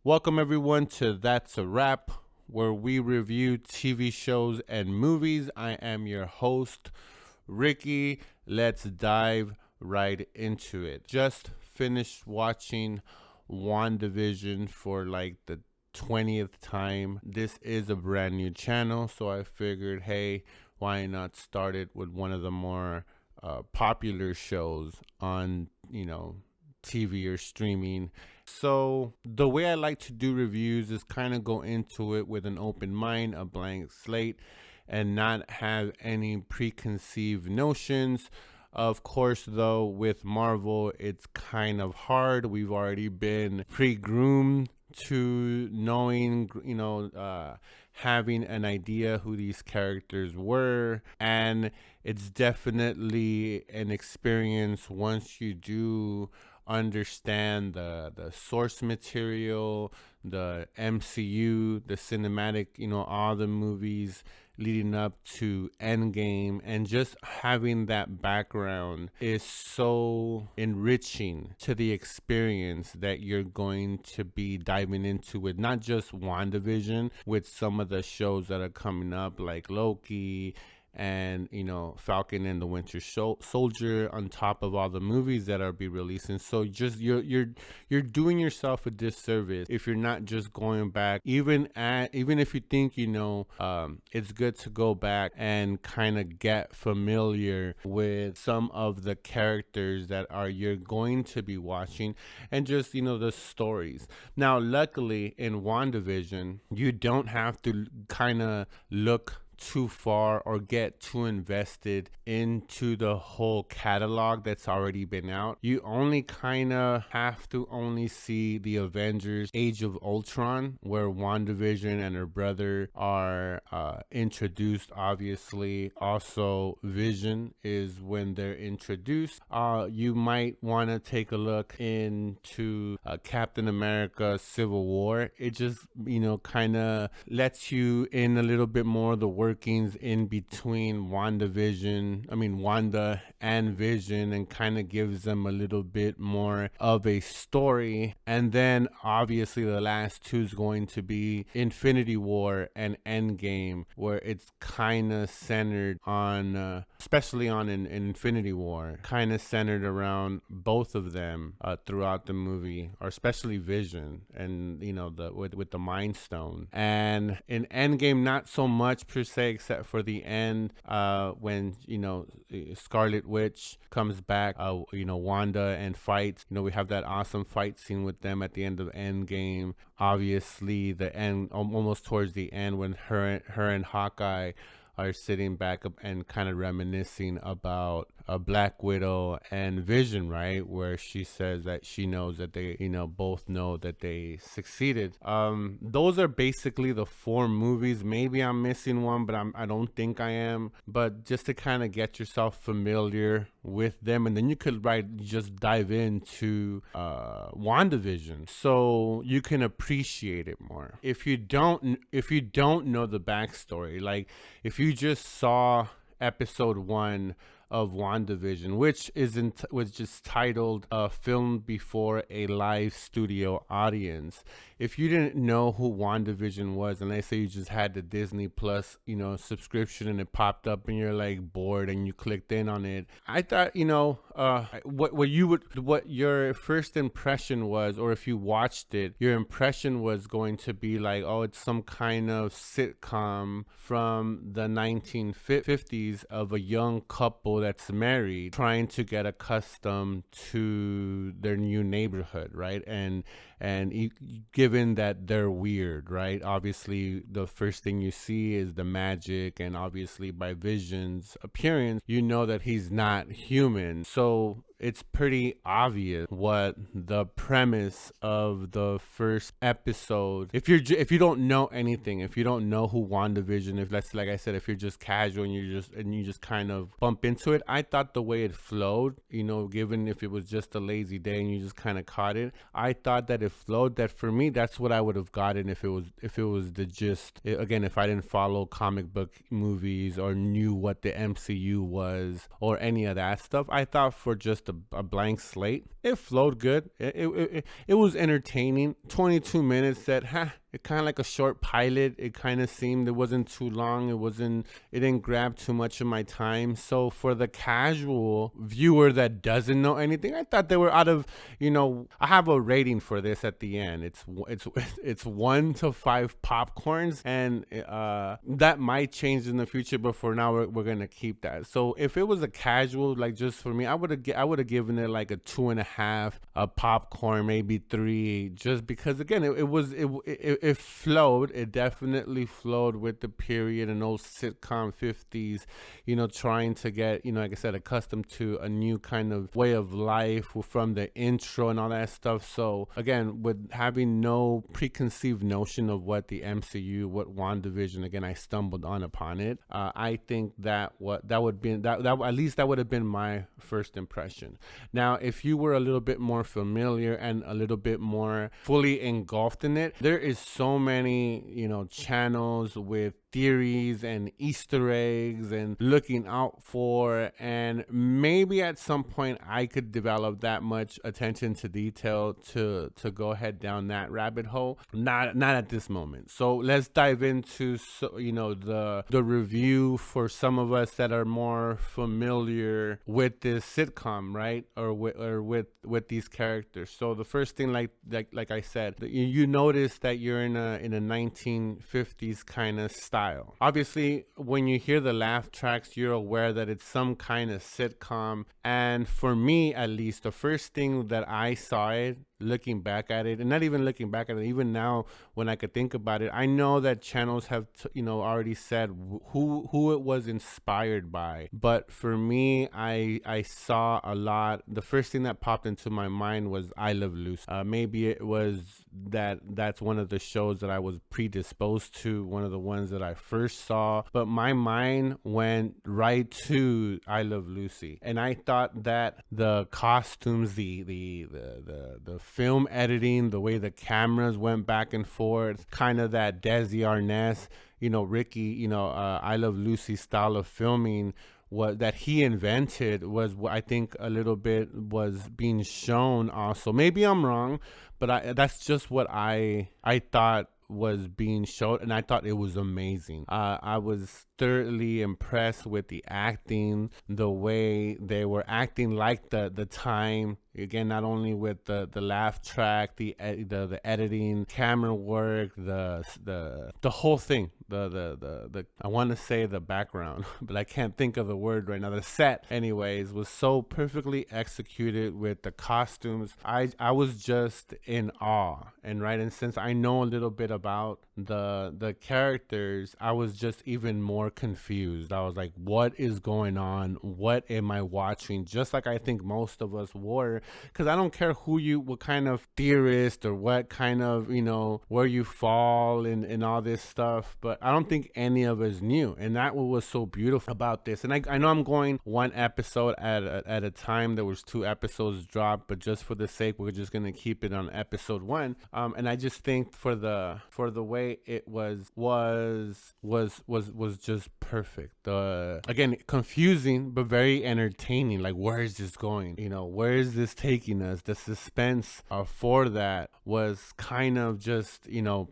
Welcome everyone to That's a Wrap, where we review TV shows and movies. I am your host, Ricky. Let's dive right into it. Just finished watching WANDAVISION for like the 20th time. This is a brand new channel, so I figured, hey, why not start it with one of the more popular shows on, TV or streaming. So the way I like to do reviews is kind of go into it with an open mind, a blank slate, and not have any preconceived notions. Of course, though, with Marvel, it's kind of hard. We've already been pre-groomed to knowing, having an idea who these characters were. And it's definitely an experience once you do understand the source material, the MCU, the cinematic, all the movies leading up to Endgame, and just having that background is so enriching to the experience that you're going to be diving into with not just WandaVision, with some of the shows that are coming up like Loki and Falcon and the Winter Soldier, on top of all the movies that are be releasing. So just you're doing yourself a disservice if you're not just going back, even if you think it's good to go back and kind of get familiar with some of the characters that you're going to be watching, and just the stories. Now luckily in WandaVision, you don't have to kind of look too far or get too invested into the whole catalog that's already been out. You only kind of have to only see the Avengers Age of Ultron, where WandaVision and her brother are introduced. Obviously also Vision is when they're introduced. You might want to take a look into Captain America Civil War. It just kind of lets you in a little bit more of the workings in between Wanda and Vision, and kind of gives them a little bit more of a story. And then obviously the last two is going to be Infinity War and Endgame, where it's kind of centered on especially on in Infinity War, kind of centered around both of them throughout the movie, or especially Vision and with the Mind Stone. And in Endgame, not so much per se, except for the end when Scarlet Witch comes back, Wanda, and fights. We have that awesome fight scene with them at the end of Endgame. Obviously the end, almost towards the end, when her and Hawkeye are sitting back up and kind of reminiscing about a Black Widow and Vision, right? Where she says that she knows that they, both know that they succeeded. Those are basically the four movies. Maybe I'm missing one, but I don't think I am. But just to kind of get yourself familiar with them, and then you could just dive into WandaVision, so you can appreciate it more. If you don't know the backstory, like if you just saw episode 1 of WandaVision, which was just titled filmed before a live studio audience. If you didn't know who WandaVision was, and let's say you just had the Disney Plus subscription, and it popped up and you're like bored and you clicked in on it, I thought what your first impression was, or if you watched it, your impression was going to be like, oh, it's some kind of sitcom from the 1950s of a young couple that's married trying to get accustomed to their new neighborhood, right? And given that they're weird, right? Obviously the first thing you see is the magic, and obviously by Vision's appearance you know that he's not human. So it's pretty obvious what the premise of the first episode. If you don't know anything, if you don't know who WandaVision, if that's, like I said, if you're just casual and you just kind of bump into it, I thought the way it flowed, given if it was just a lazy day and you just kind of caught it, I thought that it flowed. That for me, that's what I would have gotten if it was the gist. Again, if I didn't follow comic book movies or knew what the MCU was or any of that stuff, I thought for just a blank slate, it flowed good. It was entertaining. 22 minutes that, it kind of like a short pilot. It kind of seemed it wasn't too long. It didn't grab too much of my time. So for the casual viewer that doesn't know anything, I thought they were out of, I have a rating for this at the end. It's 1 to 5 popcorns, and that might change in the future, but for now we're gonna keep that. So if it was a casual, like just for me, I would have given it like a 2.5, a popcorn, maybe 3, just because again it flowed. It definitely flowed with the period and those sitcom 50s, trying to get, like I said, accustomed to a new kind of way of life from the intro and all that stuff. So again, with having no preconceived notion of what the MCU, what WandaVision, again, I stumbled on upon it. I think that at least that would have been my first impression. Now, if you were a little bit more familiar and a little bit more fully engulfed in it, there is so many, channels with theories and Easter eggs and looking out for, and maybe at some point I could develop that much attention to detail to go ahead down that rabbit hole. Not at this moment. So let's dive into the review for some of us that are more familiar with this sitcom, right? Or with these characters. So the first thing, like I said, you notice that you're in a 1950s kind of style. Obviously, when you hear the laugh tracks, you're aware that it's some kind of sitcom. And for me, at least, the first thing that I saw it, looking back at it, and not even looking back at it, even now when I could think about it, I know that channels have already said who it was inspired by. But for me, I saw a lot. The first thing that popped into my mind was I Love Lucy. Maybe it was that's one of the shows that I was predisposed to, one of the ones that I first saw, but my mind went right to I Love Lucy. And I thought that the costumes, the film editing, the way the cameras went back and forth, kind of that Desi Arnaz, Ricky, I Love Lucy style of filming, what that he invented was what I think a little bit was being shown also. Maybe I'm wrong, but that's just what I thought was being shown, and I thought it was amazing. I was thoroughly impressed with the acting, the way they were acting like the time. Again, not only with the laugh track, the editing, camera work, the whole thing. The I want to say the background, but I can't think of the word right now. The set, anyways, was so perfectly executed with the costumes. I was just in awe, and since I know a little bit about the characters, I was just even more confused. I was like, what is going on? What am I watching? Just like I think most of us were, because I don't care what kind of theorist or what kind of, where you fall in all this stuff, but I don't think any of us knew. And that was so beautiful about this. And I know I'm going one episode at a time. There was 2 episodes dropped, but just for the sake, we're just going to keep it on episode 1. And I just think for the way it was just perfect. Again, confusing, but very entertaining. Like, where is this going? Where is this taking us? The suspense for that was kind of just,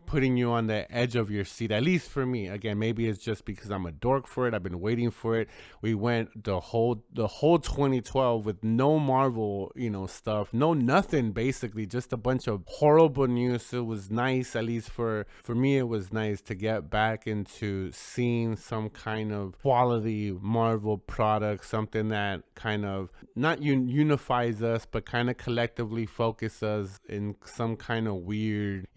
putting you on the edge of your seat, at least for me. Again, maybe it's just because I'm a dork for it. I've been waiting for it. We went the whole 2012 with no Marvel, stuff, no nothing, basically, just a bunch of horrible news. It was nice, at least for me, it was nice to get back into seeing some kind of quality Marvel product, something that kind of not unifies us, but kind of collectively focuses us in some kind of weird,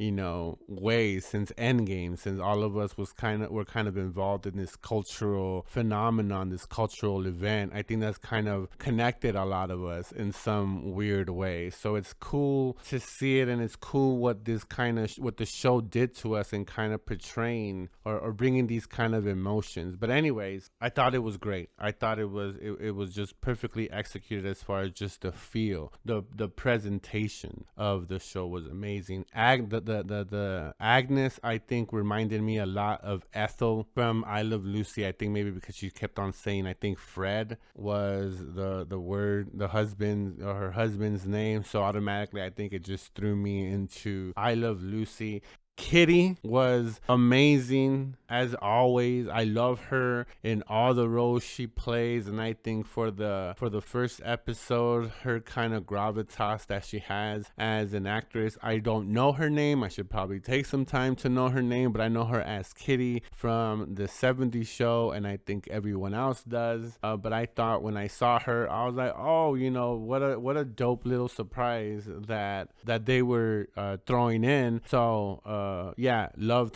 way since Endgame, since all of us were kind of involved in this cultural phenomenon, this cultural event. I think that's kind of connected a lot of us in some weird way. So it's cool to see it, and it's cool what the show did to us in kind of portraying or bringing these kind of emotions. But anyways, I thought it was great. I thought it was just perfectly executed as far as just the feel, the presentation of the show was amazing. The Agnes, I think, reminded me a lot thought of Ethel from I Love Lucy. I think maybe because she kept on saying, I think Fred was the word, the husband or her husband's name. So automatically, I think it just threw me into I Love Lucy. Kitty was amazing as always. I love her in all the roles she plays, and I think for the first episode, her kind of gravitas that she has as an actress. I don't know her name. I should probably take some time to know her name, but I know her as Kitty from the 70s show, and I think everyone else does. But I thought when I saw her, I was like, oh, what a dope little surprise that they were throwing in. So yeah, love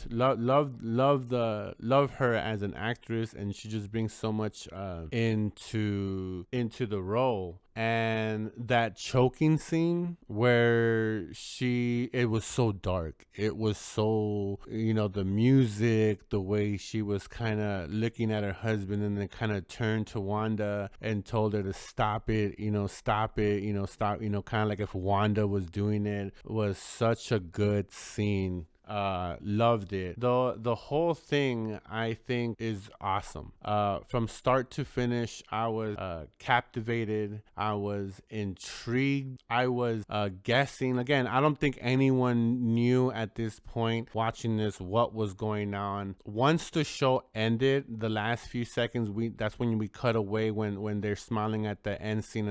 her as an actress, and she just brings so much into the role. And that choking scene where it was so dark, it was so, the music, the way she was kind of looking at her husband and then kind of turned to Wanda and told her to stop it, stop, kind of like if Wanda was doing it, was such a good scene. Loved it. The whole thing I think is awesome. From start to finish, I was captivated. I was intrigued. I was guessing. Again, I don't think anyone knew at this point watching this what was going on. Once the show ended, the last few seconds, that's when we cut away when they're smiling at the end scene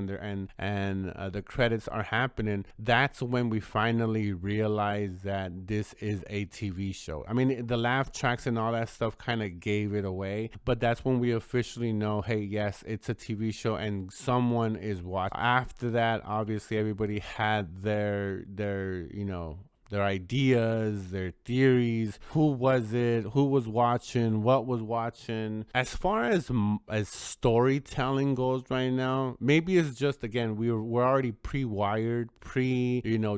and the credits are happening. That's when we finally realized that this is a TV show. I mean, the laugh tracks and all that stuff kind of gave it away, but that's when we officially know, hey, yes, it's a TV show and someone is watching. After that, obviously, everybody had their ideas, their theories. Who was it? Who was watching? What was watching? As far as storytelling goes right now, maybe it's just, again, we're already pre-wired,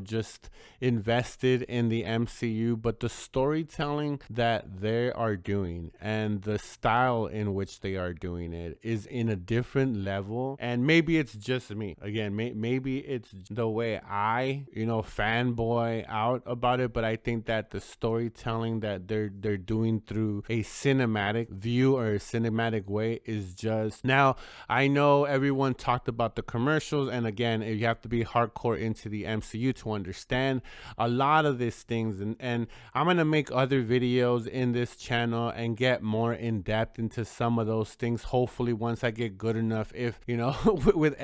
just invested in the MCU, but the storytelling that they are doing and the style in which they are doing it is in a different level. And maybe it's just me. Again, maybe it's the way I, fanboy out about it, but I think that the storytelling that they're doing through a cinematic view or a cinematic way is just. Now, I know everyone talked about the commercials, and again, you have to be hardcore into the MCU to understand a lot of these things, and I'm gonna make other videos in this channel and get more in depth into some of those things, hopefully once I get good enough, if with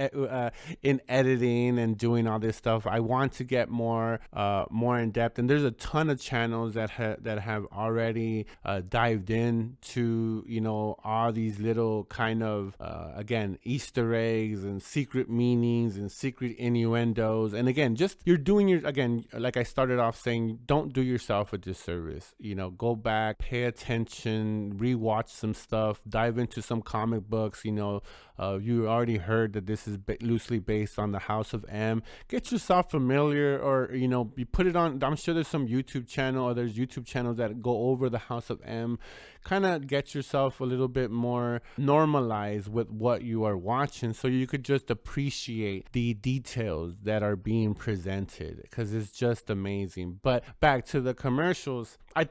in editing and doing all this stuff. I want to get more in depth, and there's a ton of channels that have already dived into all these little kind of again, Easter eggs and secret meanings and secret innuendos. And again, just again, like I started off saying, don't do yourself a disservice. Go back, pay attention, rewatch some stuff, dive into some comic books. You already heard that this is loosely based on the House of M. Get yourself familiar, or you put it on. I'm sure there's some YouTube channel, or there's YouTube channels that go over the House of M. Kind of get yourself a little bit more normalized with what you are watching, so you could just appreciate the details that are being presented, because it's just amazing. But back to the commercials, a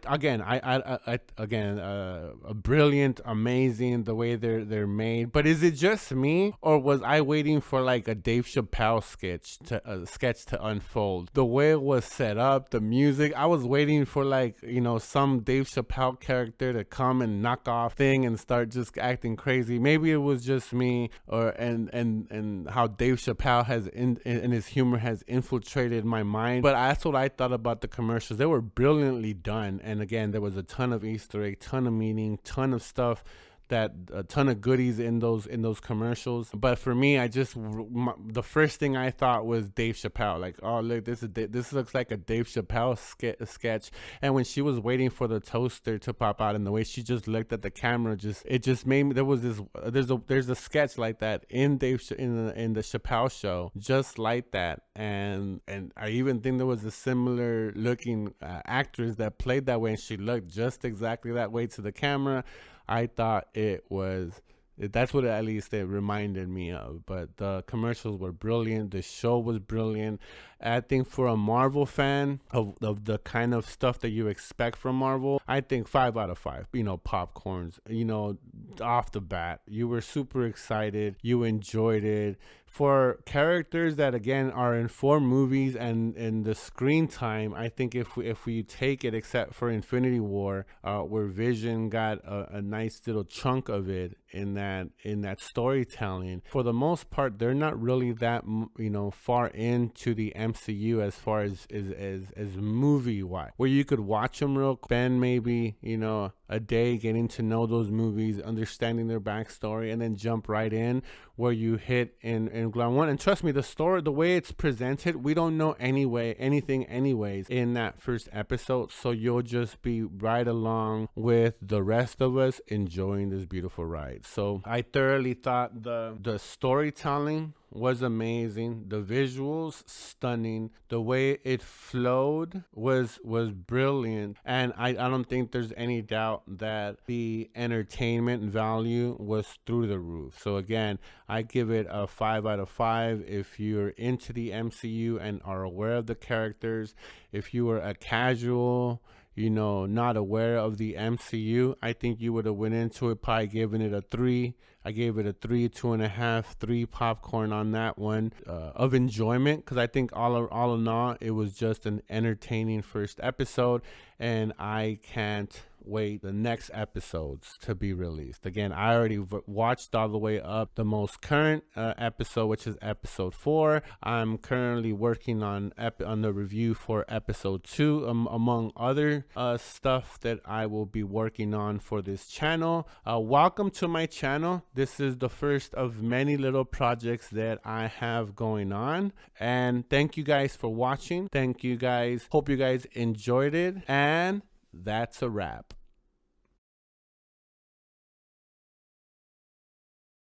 brilliant, amazing the way they're made. But is it just me, or was I waiting for like a Dave Chappelle sketch to unfold? The way it was set up, the music, I was waiting for like some Dave Chappelle character to come and knock off thing and start just acting crazy. Maybe it was just me, or and how Dave Chappelle has in his humor has infiltrated my mind. But that's what I thought about the commercials. They were brilliantly done. And again, there was a ton of Easter egg, ton of meaning, ton of stuff, that a ton of goodies in those commercials. But for me, the first thing I thought was Dave Chappelle. Like, oh look, this looks like a Dave Chappelle sketch. And when she was waiting for the toaster to pop out, and the way she just looked at the camera, it just made me. There's a sketch like that in the Chappelle show, just like that. And I even think there was a similar looking actress that played that way, and she looked just exactly that way to the camera. I thought it was That's what at least it reminded me of. But the commercials were brilliant. The show was brilliant. I think for a Marvel fan of the kind of stuff that you expect from Marvel, I think 5 out of 5. Popcorns. Off the bat, you were super excited. You enjoyed it. For characters that again are in 4 movies and in the screen time, I think if we take it, except for Infinity War, where Vision got a nice little chunk of it in that storytelling. For the most part, they're not really that far into the MCU as far as movie wise, where you could watch them real, spend maybe a day getting to know those movies, understanding their backstory, and then jump right in where you hit in Glam One. And trust me, the story, the way it's presented, we don't know anything anyways in that first episode. So you'll just be right along with the rest of us enjoying this beautiful ride. So I thoroughly thought the storytelling was amazing. The visuals, stunning. The way it flowed was brilliant. And I don't think there's any doubt that the entertainment value was through the roof. So again, I give it a 5 out of 5. If you're into the MCU and are aware of the characters, if you were a casual, not aware of the MCU, I think you would have went into it probably giving it a 3. I gave it a 3, 2.5, 3 popcorn on that one of enjoyment, because I think all in all, it was just an entertaining first episode, and I can't wait the next episodes to be released. Again, I already watched all the way up the most current episode, which is episode 4. I'm currently working on the review for episode 2, among other stuff that I will be working on for this channel. Welcome to my channel. This is the first of many little projects that I have going on, and thank you guys for watching. Thank you guys. Hope you guys enjoyed it, and that's a wrap.